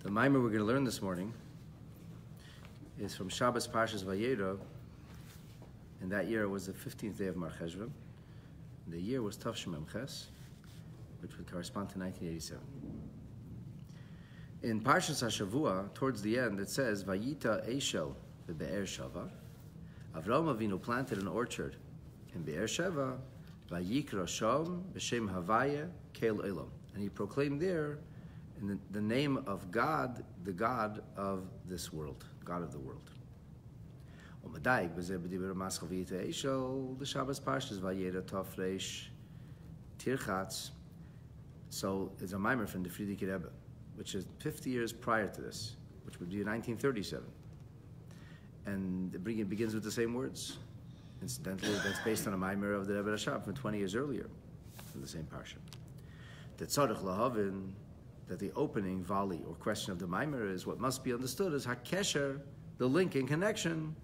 The Mamar we're going to learn this morning is from Shabbos Parshas Vayera, and that year was the 15th day of Mar Cheshvan. The year was Tavshim Ches, which would correspond to 1987. In Parshas HaShavua, towards the end, it says, Vayita Eshel v'Be'er Shava. Avraham Avinu planted an orchard in Be'er Sheva, Vayikra Shom b'Shem Havaya Kel Elam. And he proclaimed there in the name of God, the God of this world, God of the world. The Shabbos Parshas Vayera Tafresh Tirchatz. So it's a Mamar from the Frierdiker Rebbe, which is 50 years prior to this, which would be 1937. And it begins with the same words. Incidentally, that's based on a Mamar of the Rebbe Rashab from 20 years earlier, from the same parsha. The Tzarech Lahavin, that the opening volley or question of the Mamar is what must be understood as Hakesher, the link and connection,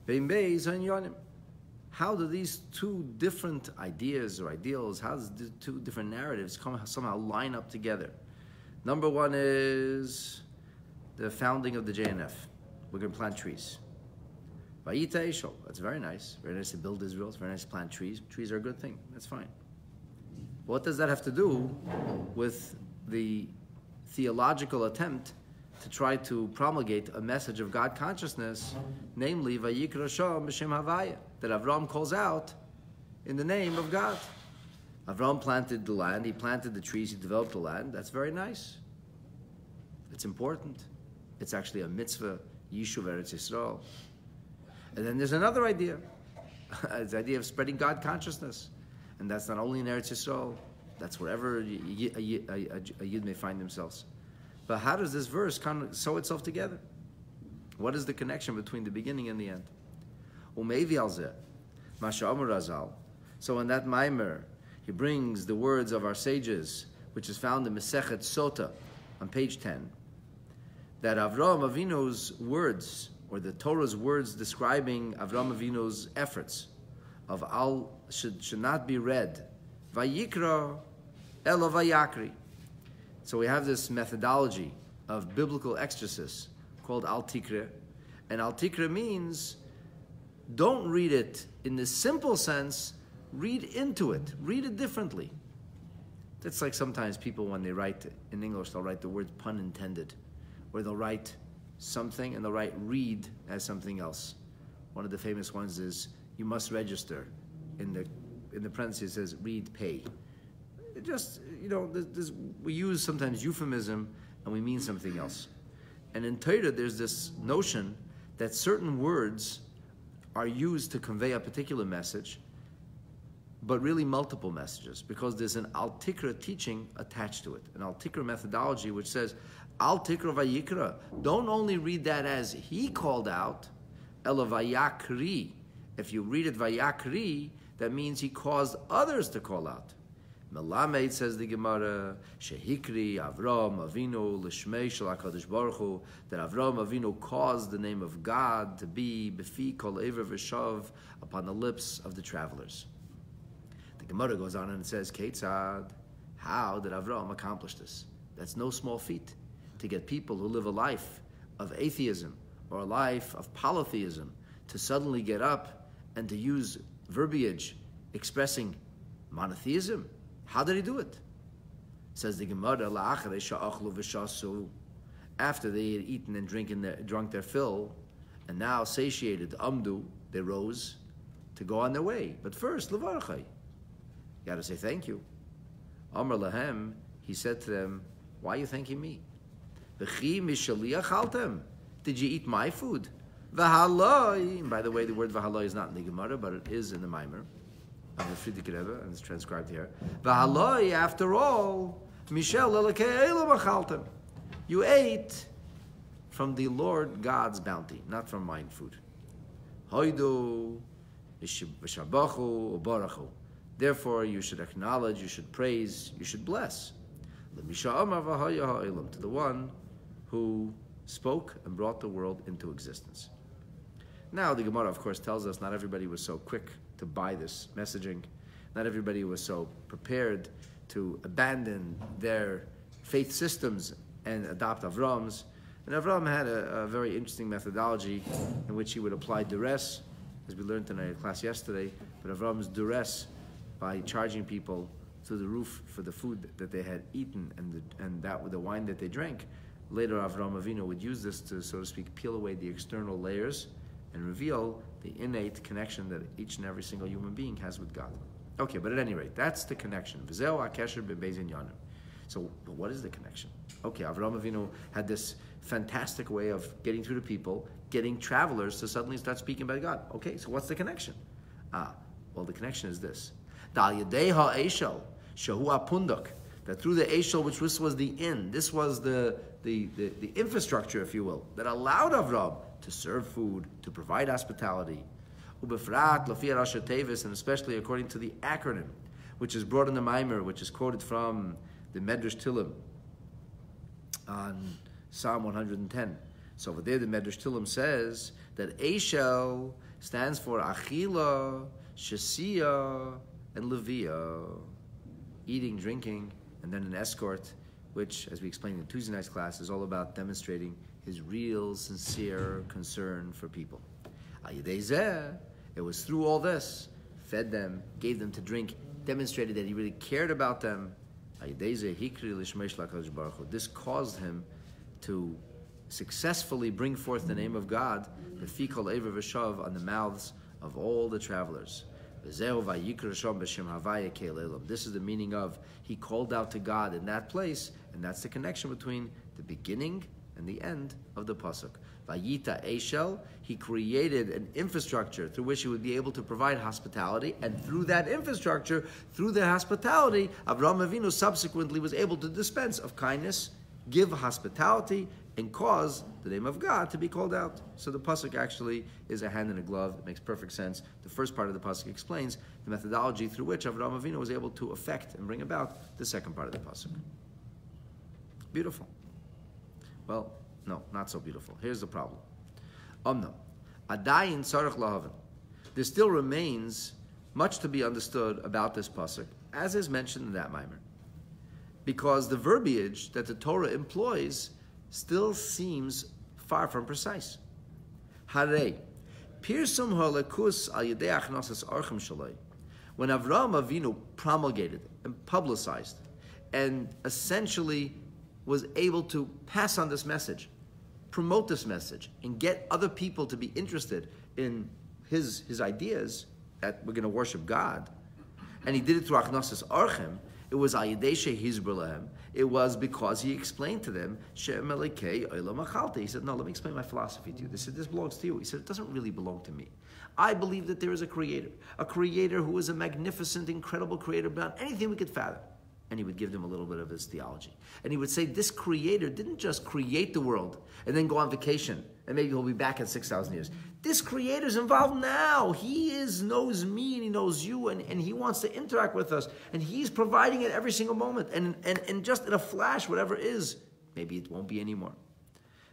Bein Beis and Yonim. How do these two different ideas or ideals, how does the two different narratives somehow line up together? Number one is the founding of the JNF. We're going to plant trees. Vayita Eshel, that's very nice. Very nice to build Israel. It's very nice to plant trees. Trees are a good thing. That's fine. What does that have to do with the theological attempt to try to promulgate a message of God consciousness, namely Vayikra Shom b'Shem Havaya, that Avraham calls out in the name of God? Avraham planted the land, he planted the trees, he developed the land. That's very nice. It's important. It's actually a mitzvah, Yishuv Eretz Yisrael. And then there's another idea. It's the idea of spreading God consciousness. And that's not only in Eretz Yisrael, that's wherever a Yid may find themselves. But how does this verse kind of sew itself together? What is the connection between the beginning and the end? So in that Mamar, he brings the words of our sages, which is found in Masechet Sota on page 10, that Avraham Avinu's words, or the Torah's words describing Avraham Avinu's efforts of al should not be read Vayikra Elo Vayakri. So we have this methodology of biblical exegesis called al tikra, and al tikra means don't read it in the simple sense, read into it, read it differently. That's like sometimes people when they write in English, they'll write the word pun intended, or they'll write something and they'll write read as something else. One of the famous ones is you must register. In the parentheses it says read pay. It just, we use sometimes euphemism and we mean something else. And in Torah there's this notion that certain words are used to convey a particular message, but really multiple messages, because there's an al tikra teaching attached to it, an al tikra methodology which says al tikra vayikra. Don't only read that as he called out, ela vayakri. If you read it vayakri, that means he caused others to call out. Melamed, says the Gemara, Shehikri Avraham Avinu L'Shmei Shel HaKadosh Baruch Hu, that Avraham Avinu caused the name of God to be Befi Kol Ever V'Shav upon the lips of the travelers. The Gemara goes on and it says, Ketzad, how did Avraham accomplish this? That's no small feat, to get people who live a life of atheism or a life of polytheism to suddenly get up and to use verbiage expressing monotheism. How did he do it? Says the Gemara, after they had eaten and drunk their fill, and now satiated, amdu, they rose to go on their way. But first, levarachai, you got to say thank you. Amar lahem, he said to them, why are you thanking me? Did you eat my food? V'haloi, and by the way, the word v'haloi is not in the Gemara, but it is in the Mamar of the Frierdiker Rebbe, and it's transcribed here. V'haloi, after all, Mishel elokei elo machaltem. You ate from the Lord God's bounty, not from mine food. Hoidu, v'shabachu, ubarachu. Therefore, you should acknowledge, you should praise, you should bless. L'misha amar v'haya ha'elam, to the one who spoke and brought the world into existence. Now, the Gemara, of course, tells us not everybody was so quick to buy this messaging. Not everybody was so prepared to abandon their faith systems and adopt Avram's. And Avram had a very interesting methodology in which he would apply duress, as we learned in our class yesterday, but Avram's duress by charging people through the roof for the food that they had eaten and that with the wine that they drank. Later, Avram Avinu would use this to, so to speak, peel away the external layers and reveal the innate connection that each and every single human being has with God. Okay, but at any rate, that's the connection. So, but what is the connection? Okay, Avram Avinu had this fantastic way of getting through to people, getting travelers to suddenly start speaking about God. Okay, so what's the connection? Well, the connection is this. Eshel, that through the Eshel, which was the inn, this was the infrastructure, if you will, that allowed Avram to serve food, to provide hospitality. Ubefrat, Lafi Rasha Tevis, and especially according to the acronym, which is brought in the Mamar, which is quoted from the Medrash Tillim on Psalm 110. So over there, the Medrash Tillim says that Eshel stands for Achila, Shasiya, and Levia, eating, drinking, and then an escort, which, as we explained in Tuesday night's class, is all about demonstrating his real, sincere concern for people. It was through all this, fed them, gave them to drink, demonstrated that he really cared about them. This caused him to successfully bring forth the name of God, the fikol ever v'shav, on the mouths of all the travelers. This is the meaning of he called out to God in that place, and that's the connection between the beginning and the end of the pasuk. Vayita Eshel, he created an infrastructure through which he would be able to provide hospitality, and through that infrastructure, through the hospitality, Avraham Avinu subsequently was able to dispense of kindness, give hospitality, and cause the name of God to be called out. So the pasuk actually is a hand in a glove. It makes perfect sense. The first part of the pasuk explains the methodology through which Avraham Avinu was able to affect and bring about the second part of the pasuk. Beautiful. Well, no, not so beautiful. Here's the problem. Adayin tzarich lahavin. There still remains much to be understood about this pasuk, as is mentioned in that Mamar, because the verbiage that the Torah employs still seems far from precise. Harei, pirsum halakus al yedei achnasas archim shalei. When Avraham Avinu promulgated and publicized and essentially was able to pass on this message, promote this message, and get other people to be interested in his ideas that we're going to worship God, and he did it through achnasas archim, it was it was because he explained to them, he said, no, let me explain my philosophy to you. This belongs to you. He said, it doesn't really belong to me. I believe that there is a creator who is a magnificent, incredible creator beyond anything we could fathom. And he would give them a little bit of his theology. And he would say, this creator didn't just create the world and then go on vacation, and maybe he'll be back in 6,000 years. This creator's involved now. He knows me and he knows you, and he wants to interact with us. And he's providing it every single moment. And just in a flash, whatever it is, maybe it won't be anymore.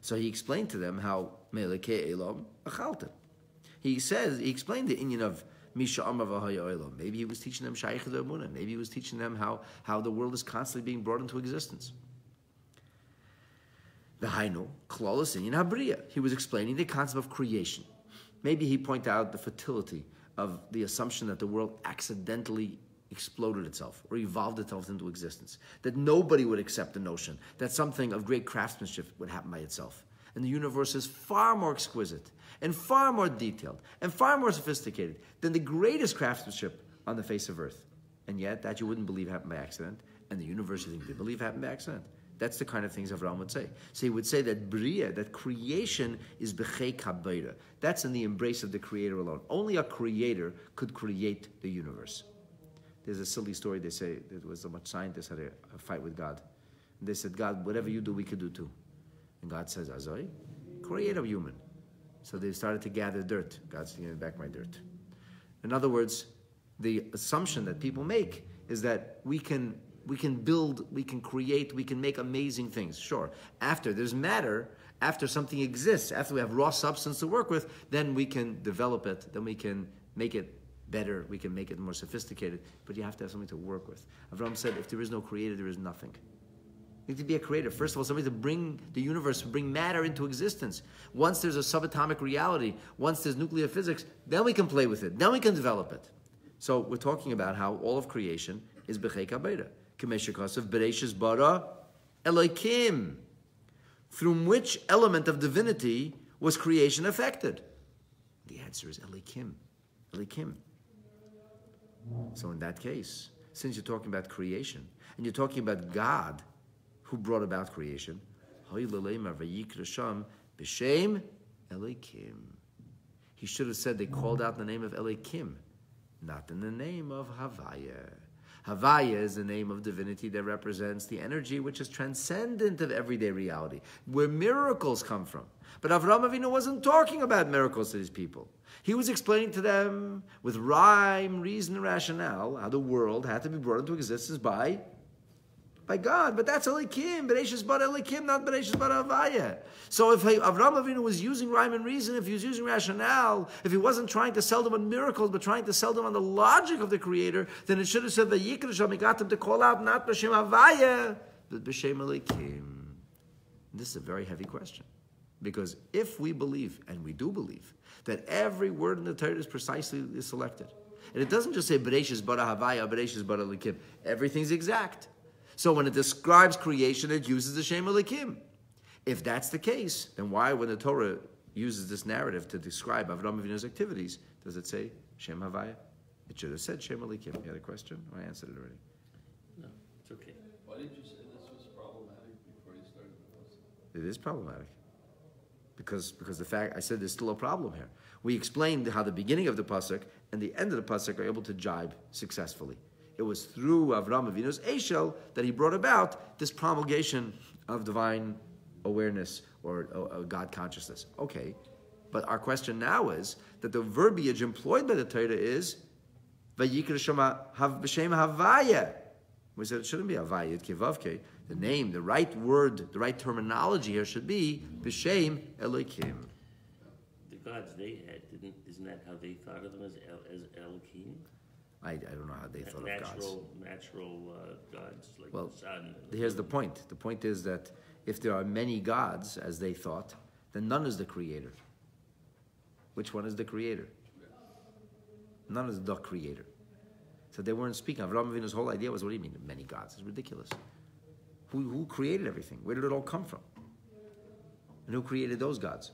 So he explained to them how Melekei Elam Achalta. He explained the inyan of maybe he was teaching them Shaykh Emunah. Maybe he was teaching them how the world is constantly being brought into existence. The Hainu, Klolos Inyan Habriya. He was explaining the concept of creation. Maybe he pointed out the fertility of the assumption that the world accidentally exploded itself or evolved itself into existence. That nobody would accept the notion that something of great craftsmanship would happen by itself. And the universe is far more exquisite and far more detailed and far more sophisticated than the greatest craftsmanship on the face of Earth. And yet, that you wouldn't believe happened by accident, and the universe you think they believe happened by accident. That's the kind of things Avraham would say. So he would say that Bria, that creation, is b'chei kabeira. That's in the embrace of the Creator alone. Only a Creator could create the universe. There's a silly story, they say, there was so much scientists had a fight with God. And they said, God, whatever you do, we could do too. And God says, Azoi, create a human. So they started to gather dirt. God's giving me back my dirt. In other words, the assumption that people make is that we can build, we can create, we can make amazing things. Sure. After there's matter, after something exists, after we have raw substance to work with, then we can develop it, then we can make it better, we can make it more sophisticated, but you have to have something to work with. Avraham said, if there is no creator, there is nothing. You need to be a creator. First of all, somebody to bring the universe, bring matter into existence. Once there's a subatomic reality, once there's nuclear physics, then we can play with it. Then we can develop it. So we're talking about how all of creation is b'chei kabeda. K'meshikasav bereishis bara Elokim. From which element of divinity was creation affected? The answer is Elokim. Elokim. So in that case, since you're talking about creation, and you're talking about God who brought about creation, he should have said they called out in the name of Elokim, not in the name of Havaya. Havaya is the name of divinity that represents the energy which is transcendent of everyday reality, where miracles come from. But Avraham Avinu wasn't talking about miracles to these people. He was explaining to them with rhyme, reason, and rationale how the world had to be brought into existence by God. But that's Elokim, Bereishis bara Elokim, not Bereishis bara Havaya. So if Avraham Avinu was using rhyme and reason, if he was using rationale, if he wasn't trying to sell them on miracles, but trying to sell them on the logic of the Creator, then it should have said Vayikra Sham. He got them to call out not B'Shem Havaya, but B'Shem Elokim. This is a very heavy question. Because if we believe, and we do believe, that every word in the Torah is precisely selected, and it doesn't just say Bereishis bara Havaya, Bereishis bara Elokim, everything's exact. So when it describes creation, it uses the Shem Elokim. If that's the case, then why, when the Torah uses this narrative to describe Avraham Avinu's activities, does it say Shem Havaya? It should have said Shem Elokim. You had a question? I answered it already. No, it's okay. Why did you say this was problematic before you started the process? It is problematic. Because the fact, I said there's still a problem here. We explained how the beginning of the pasuk and the end of the pasuk are able to jibe successfully. It was through Avraham Avinu's Eshel that he brought about this promulgation of divine awareness or God consciousness. Okay, but our question now is that the verbiage employed by the Torah is Vayikra Shama B'Shem Havaya. We said it shouldn't be Havaya, Kivavke. The name, the right word, the right terminology here should be B'Shem Elokim. The gods they had, isn't that how they thought of them, as Elokim? I don't know how they thought of gods. Natural gods like the sun. Here's the point. The point is that if there are many gods, as they thought, then none is the creator. Which one is the creator? None is the creator. So they weren't speaking. Avraham Avinu's whole idea was, what do you mean, many gods? It's ridiculous. Who created everything? Where did it all come from? And who created those gods?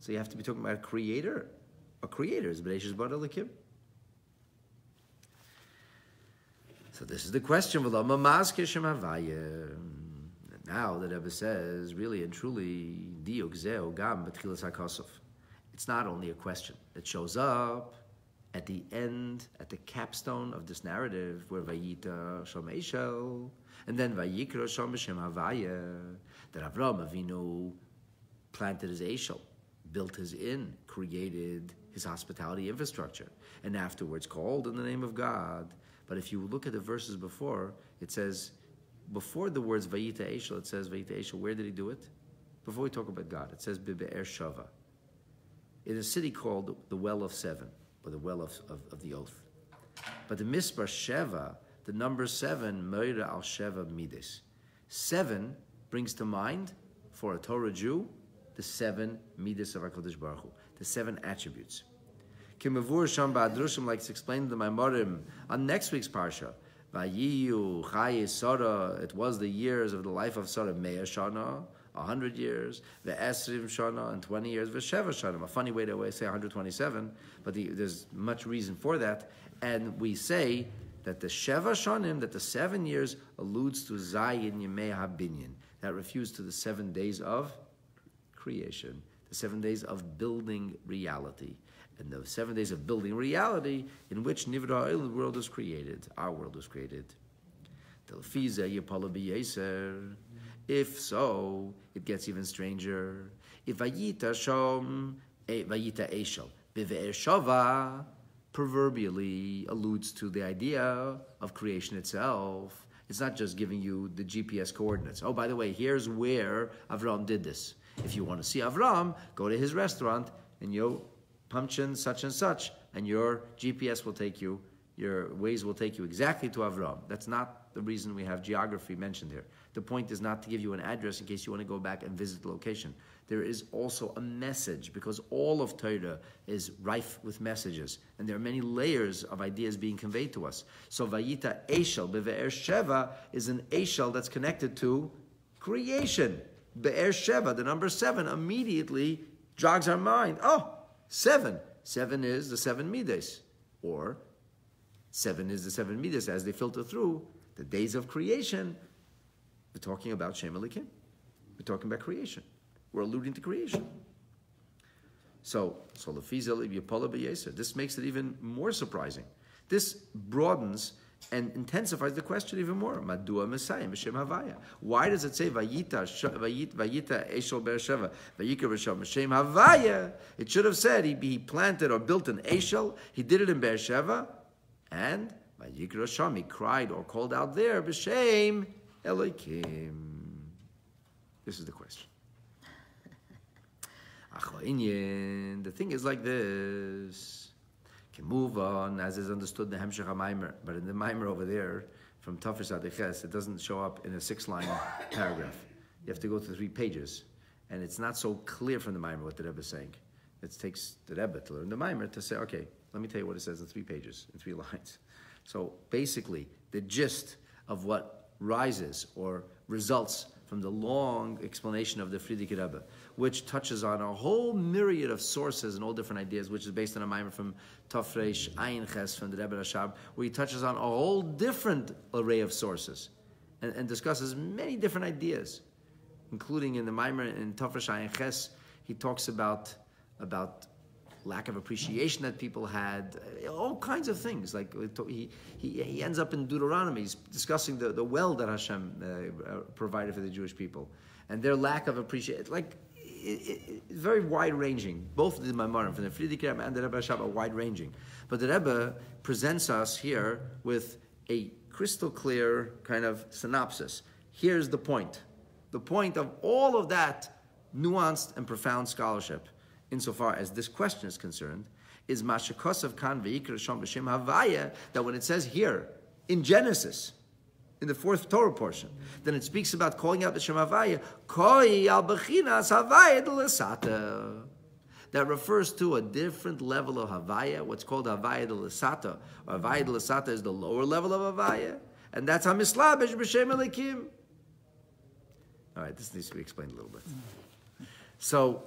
So you have to be talking about a creator. A creator is Bereishis bara Elokim. So this is the question. Now the Rebbe says, really and truly, it's not only a question. It shows up at the end, at the capstone of this narrative, where Vayita Sham Eshel, and then Vayikra Sham B'Shem Havaya, that Avraham Avinu planted his Eshel, built his inn, created his hospitality infrastructure, and afterwards called in the name of God. But if you look at the verses before, it says, before the words Vayita Eshel, it says Vayita Eshel. Where did he do it? Before we talk about God, it says Bibe'er Shava, in a city called the Well of Seven, or the Well of the Oath. But the Mispar Sheva, the number 7, Meira al Sheva Midas. 7 brings to mind, for a Torah Jew, the 7 Midas of HaKadosh Baruch Hu, the 7 attributes. Kimavur Sham Ba'adrushim, like it's explained in the Maimarim on next week's Parsha. Vayiyu Chaye Sara, it was the years of the life of Sara, Me'ah Shana, 100 years, Ve'esrim Shana, and 20 years, Ve'sheva Shana. A funny way to say 127, but there's much reason for that. And we say that the Sheva Shanim, that the 7 years, alludes to Zayin Yemei HaBinyan, that refers to the 7 days of creation, the 7 days of building reality. And the 7 days of building reality in which Nivra, the world was created, our world was created. If so, it gets even stranger. If Vayita Eshel, Bive'er Shava, proverbially alludes to the idea of creation itself. It's not just giving you the GPS coordinates. Oh, by the way, here's where Avram did this. If you want to see Avram, go to his restaurant and you'll pumpkin such and such, and your GPS will take you, your Waze will take you exactly to Avram. That's not the reason we have geography mentioned here. The point is not to give you an address in case you want to go back and visit the location. There is also a message, because all of Torah is rife with messages, and there are many layers of ideas being conveyed to us. So Vayita Eshel Be'er Sheva is an Eshel that's connected to creation. Be'er Sheva, the number 7, immediately jogs our mind. Oh, 7. 7 is the 7 midas, or 7 is the 7 midas as they filter through the days of creation. We're talking about Shem Elikim. We're talking about creation. We're alluding to creation. So this makes it even more surprising. This broadens and intensifies the question even more. Madua Messiah B'Shem Havaya. Why does it say Vayita Eshel Be'er Vayikra B'Shem Havaya? It should have said he planted or built an Eshel. He did it in Be'er Sheva, and Vayikra Sham, he cried or called out there B'Shem Elokim. This is the question. The thing is like this. Can move on as is understood in the Hemshech HaMaimer, but in the Maimer over there from Tafresh Adeches, it doesn't show up in a 6-line paragraph. You have to go to 3 pages, and it's not so clear from the Maimer what the Rebbe is saying. It takes the Rebbe to learn the Maimer to say, okay, let me tell you what it says in 3 pages, in 3 lines. So basically, the gist of what rises or results from the long explanation of the Frierdiker Rebbe, which touches on a whole myriad of sources and all different ideas, which is based on a Maimer from Tafresh Ayin Ches from the Rebbe Rashab, where he touches on a whole different array of sources and discusses many different ideas, including in the Maimer in Tafresh Ayin Ches, he talks about lack of appreciation that people had, all kinds of things. Like he ends up in Deuteronomy, he's discussing the well that Hashem provided for the Jewish people, and their lack of appreciation. Like it's very wide-ranging. Both the Mamar from the Frierdiker Rebbe and the Rebbe Rashab are wide-ranging. But the Rebbe presents us here with a crystal clear kind of synopsis. Here's the point. The point of all of that nuanced and profound scholarship, insofar as this question is concerned, is Mashakosov Kan Vayikra Sham B'Shem Havaya, that when it says here in Genesis, in the 4th Torah portion, then it speaks about calling out B'Shem Havaya, Koi al Bechinas Havaya D'Lesata. That refers to a different level of Havaya, what's called Havaya D'Lesata. Havaya D'Lesata is the lower level of Havaya, and that's HaMislabesh B'Shem Elikim. All right, this needs to be explained a little bit. So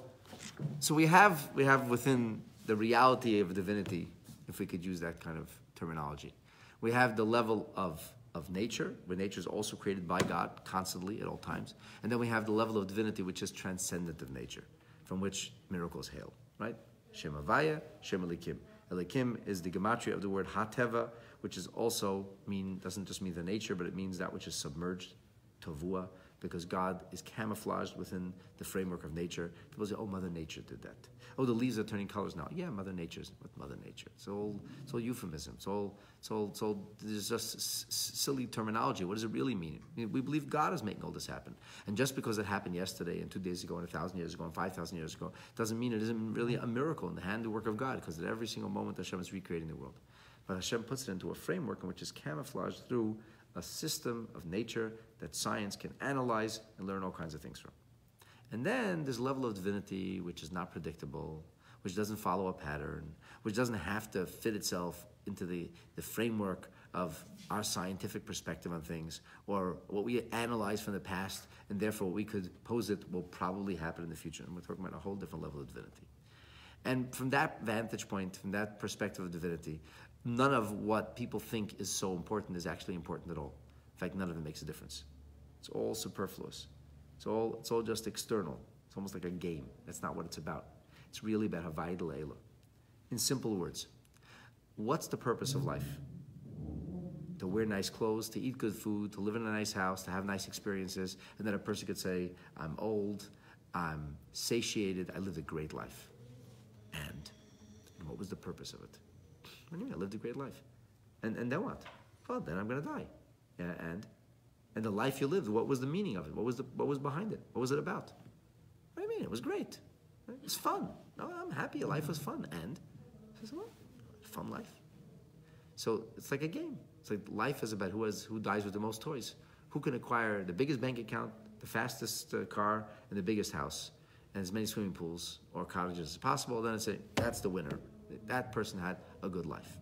we have within the reality of divinity, if we could use that kind of terminology, we have the level of nature, where nature is also created by God constantly at all times, and then we have the level of divinity, which is transcendent of nature, from which miracles hail, right? Shem Havaya, Shem Elikim. Elikim is the gematria of the word Hateva, which is also doesn't just mean the nature, but it means that which is submerged, Tovua, because God is camouflaged within the framework of nature. People say, oh, Mother Nature did that. Oh, the leaves are turning colors now. Yeah, Mother Nature's with Mother Nature. It's all euphemism. It's all there's just silly terminology. What does it really mean? We believe God is making all this happen. And just because it happened yesterday and 2 days ago and 1,000 years ago and 5,000 years ago, doesn't mean it isn't really a miracle in the handiwork of God, because at every single moment Hashem is recreating the world. But Hashem puts it into a framework in which is camouflaged through a system of nature that science can analyze and learn all kinds of things from. And then this level of divinity, which is not predictable, which doesn't follow a pattern, which doesn't have to fit itself into the framework of our scientific perspective on things, or what we analyze from the past, and therefore what we could pose it will probably happen in the future. And we're talking about a whole different level of divinity. And from that vantage point, from that perspective of divinity, none of what people think is so important is actually important at all. In fact, none of it makes a difference. It's all superfluous. It's all just external. It's almost like a game. That's not what it's about. It's really about Havaya D'Leila. In simple words, what's the purpose of life? To wear nice clothes, to eat good food, to live in a nice house, to have nice experiences, and then a person could say, I'm old, I'm satiated, I lived a great life. And what was the purpose of it? What do you mean? I lived a great life. And then what? Well, then I'm going to die. Yeah, and the life you lived, what was the meaning of it? What was behind it? What was it about? What do you mean? It was great. It was fun. No, I'm happy. Life was fun. And I said, well, fun life. So it's like a game. It's like life is about who dies with the most toys, who can acquire the biggest bank account, the fastest car, and the biggest house, and as many swimming pools or cottages as possible, then I say, that's the winner. That person had a good life.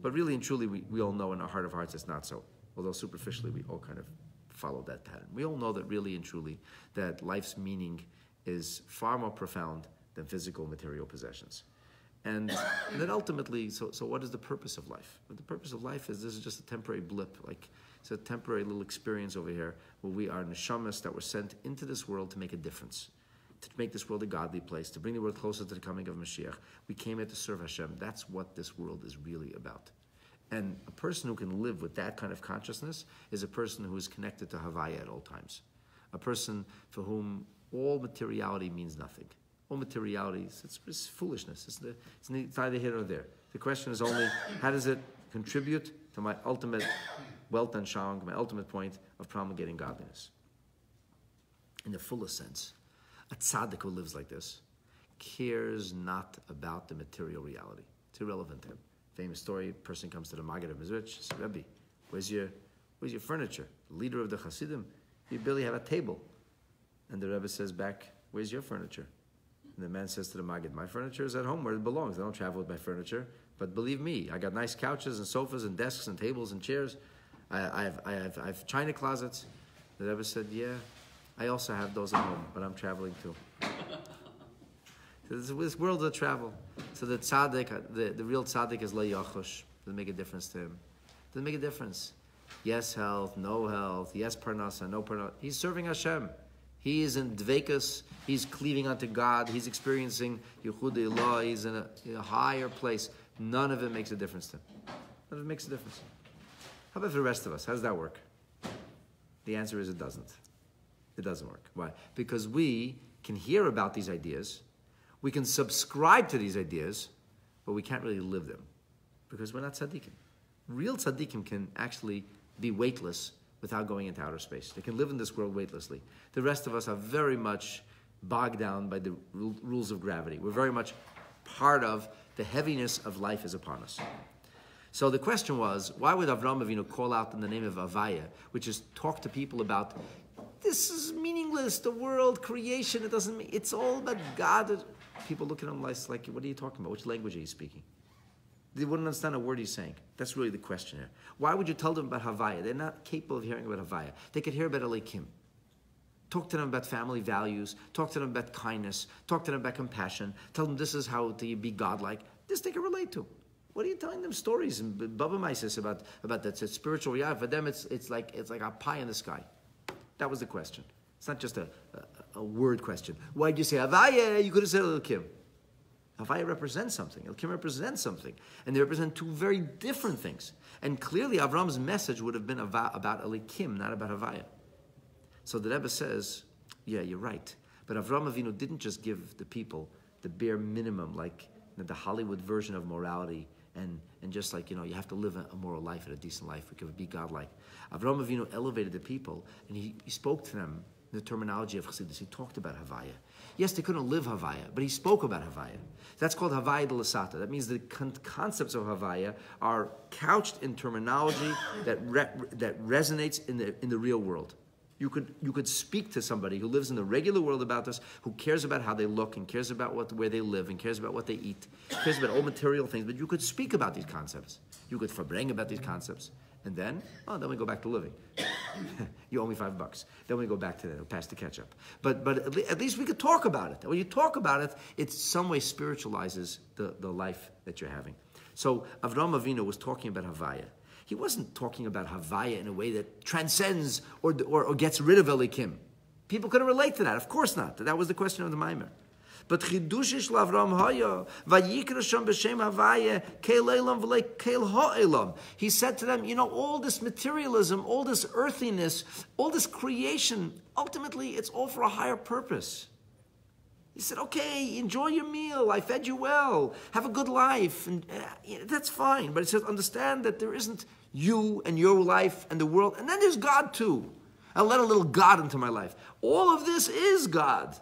But really and truly, we all know in our heart of hearts it's not so. Although superficially, we all kind of follow that pattern. We all know that really and truly, that life's meaning is far more profound than physical material possessions. And then ultimately, so what is the purpose of life? Well, the purpose of life is this is just a temporary blip, like it's a temporary little experience over here where we are neshamas that were sent into this world to make a difference, to make this world a godly place, to bring the world closer to the coming of Mashiach. We came here to serve Hashem. That's what this world is really about. And a person who can live with that kind of consciousness is a person who is connected to Havaya at all times. A person for whom all materiality means nothing. All materiality, it's foolishness. It's neither here nor there. The question is only, how does it contribute to my ultimate wealth and shang, my ultimate point of promulgating godliness? In the fullest sense, a tzaddik who lives like this cares not about the material reality. It's irrelevant to him. Famous story, a person comes to the Maggid of Mizrich, says, Rebbe, where's your furniture? The leader of the Hasidim, you barely have a table. And the Rebbe says back, where's your furniture? And the man says to the Maggid, my furniture is at home where it belongs. I don't travel with my furniture. But believe me, I got nice couches and sofas and desks and tables and chairs. I have china closets. The Rebbe said, yeah, I also have those at home, but I'm traveling too. This world's a travel. So the tzaddik, the real tzaddik is le'yachosh. Doesn't make a difference to him. Doesn't make a difference. Yes health, no health. Yes parnasa, no parnasa. He's serving Hashem. He is in dvekas. He's cleaving unto God. He's experiencing Yichud Ilah. He's in a higher place. None of it makes a difference to him. None of it makes a difference. How about for the rest of us? How does that work? The answer is it doesn't. It doesn't work. Why? Because we can hear about these ideas. We can subscribe to these ideas, but we can't really live them because we're not tzaddikim. Real tzaddikim can actually be weightless without going into outer space. They can live in this world weightlessly. The rest of us are very much bogged down by the rules of gravity. We're very much part of the heaviness of life is upon us. So the question was, why would Avraham Avinu call out in the name of Avaya, which is talk to people about, this is meaningless, the world, creation, it doesn't mean, it's all about God. People look at him like, what are you talking about? Which language are you speaking? They wouldn't understand a word he's saying. That's really the question here. Why would you tell them about Havaya? They're not capable of hearing about Havaya. They could hear about Elikim. Talk to them about family values. Talk to them about kindness. Talk to them about compassion. Tell them this is how to be godlike. This they can relate to. What are you telling them stories and Baba Maisis about that spiritual reality? For them, it's like a pie in the sky. That was the question. It's not just a word question. Why did you say Havaya? You could have said Elikim. Havaya represents something. Elikim represents something. And they represent two very different things. And clearly Avram's message would have been about Elikim, not about Havaya. So the Rebbe says, yeah, you're right. But Avram Avinu didn't just give the people the bare minimum, like the Hollywood version of morality, and just like, you have to live a moral life and a decent life. We could be godlike. Avram Avinu elevated the people, and he spoke to them in the terminology of Chassidus. He talked about Havaya. Yes, they couldn't live Havaya, but he spoke about Havaya. That's called Havaya de Lasata. That means the concepts of Havaya are couched in terminology that resonates in the real world. You could speak to somebody who lives in the regular world about this, who cares about how they look and cares about where they live and cares about what they eat, cares about all material things, but you could speak about these concepts. You could verbring about these concepts. And then we go back to living. You owe me $5. Then we go back to that, pass the ketchup. But at least we could talk about it. When you talk about it, it some way spiritualizes the life that you're having. So Avraham Avinu was talking about Havaya. He wasn't talking about Havaya in a way that transcends or gets rid of Elikim. People couldn't relate to that. Of course not. That was the question of the Mamar. But Chidushish Lavram Haya, Vayikra Sham B'Shem Havaya, Keil Elam V'Lei Keil Ha'Elam. He said to them, all this materialism, all this earthiness, all this creation, ultimately it's all for a higher purpose. He said, okay, enjoy your meal. I fed you well. Have a good life. And that's fine. But he says, understand that there isn't you and your life and the world. And then there's God too. I'll let a little God into my life. All of this is God.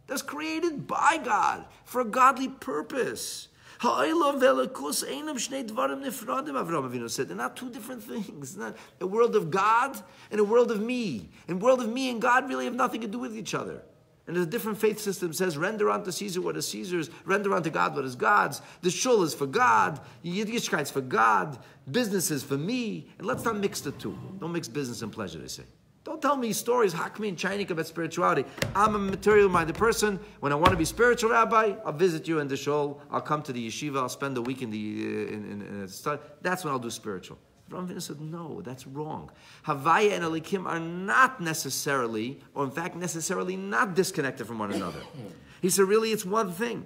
That's created by God for a godly purpose. Ha'olam ve'elakus einam shnei dvarim nifradim, Avraham Avinu said. They're not two different things. It's not a world of God and a world of me. And world of me and God really have nothing to do with each other. And a different faith system says, render unto Caesar what is Caesar's, render unto God what is God's. The shul is for God, Yiddishkeit's for God, business is for me. And let's not mix the two. Don't mix business and pleasure, they say. Don't tell me stories, Hakmi and Chainik about spirituality. I'm a material-minded person. When I want to be spiritual, Rabbi, I'll visit you in the shul. I'll come to the yeshiva. I'll spend a week in the study. That's when I'll do spiritual. Avraham Avinu said, no, that's wrong. Havaya and Elikim are not necessarily, or in fact necessarily not disconnected from one another. He said, really, it's one thing.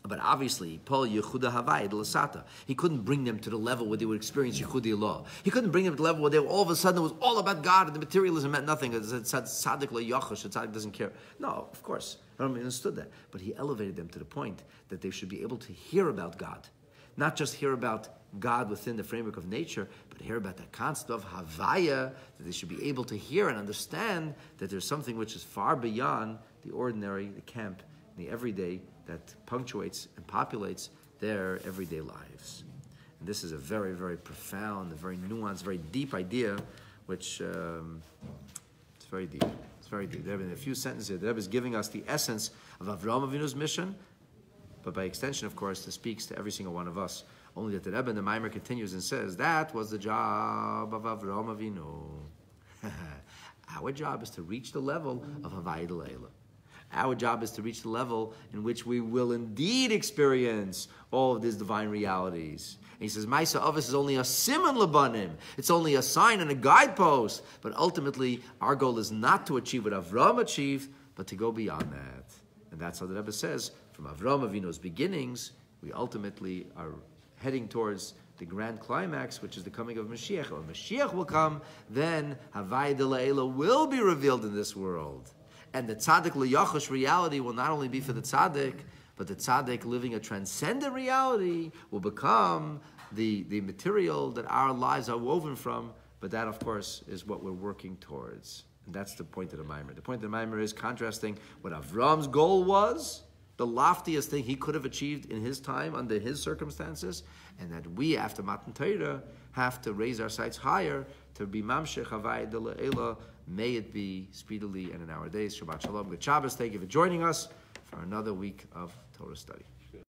But obviously, Paul Yehuda Havaya de Lasata, he couldn't bring them to the level where they would experience Yehudi Allah. He couldn't bring them to the level where they were, all of a sudden it was all about God and the materialism meant nothing. It said Tzaddik le Yachosh, Tzaddik doesn't care. No, of course, I don't understood that. But he elevated them to the point that they should be able to hear about God. Not just hear about God within the framework of nature, but hear about that concept of Havaya, that they should be able to hear and understand that there's something which is far beyond the ordinary, the camp, the everyday, that punctuates and populates their everyday lives. And this is a very, very profound, a very nuanced, very deep idea, which it's very deep. It's very deep. There have been a few sentences here. The Rebbe is giving us the essence of Avraham Avinu's mission, but by extension, of course, it speaks to every single one of us. Only that the Rebbe in the Mamar continues and says, that was the job of Avraham Avinu. Our job is to reach the level of Havaya D'Leila. Our job is to reach the level in which we will indeed experience all of these divine realities. And he says, Maisa Avos is only a siman labanim. It's only a sign and a guidepost. But ultimately, our goal is not to achieve what Avraham achieved, but to go beyond that. And that's how the Rebbe says, from Avraham Avinu's beginnings, we ultimately are heading towards the grand climax, which is the coming of Mashiach. When Mashiach will come, then Havaya D'Leila will be revealed in this world. And the tzaddik liyachosh reality will not only be for the tzaddik, but the tzaddik living a transcendent reality will become the material that our lives are woven from. But that, of course, is what we're working towards. And that's the point of the Mamar. The point of the Mamar is contrasting what Avram's goal was, the loftiest thing he could have achieved in his time under his circumstances, and that we, after Matan Torah, have to raise our sights higher to be Mamshech Havaya D'Leila. May it be speedily and in our days. Shabbat Shalom. Good Shabbos. Thank you for joining us for another week of Torah study.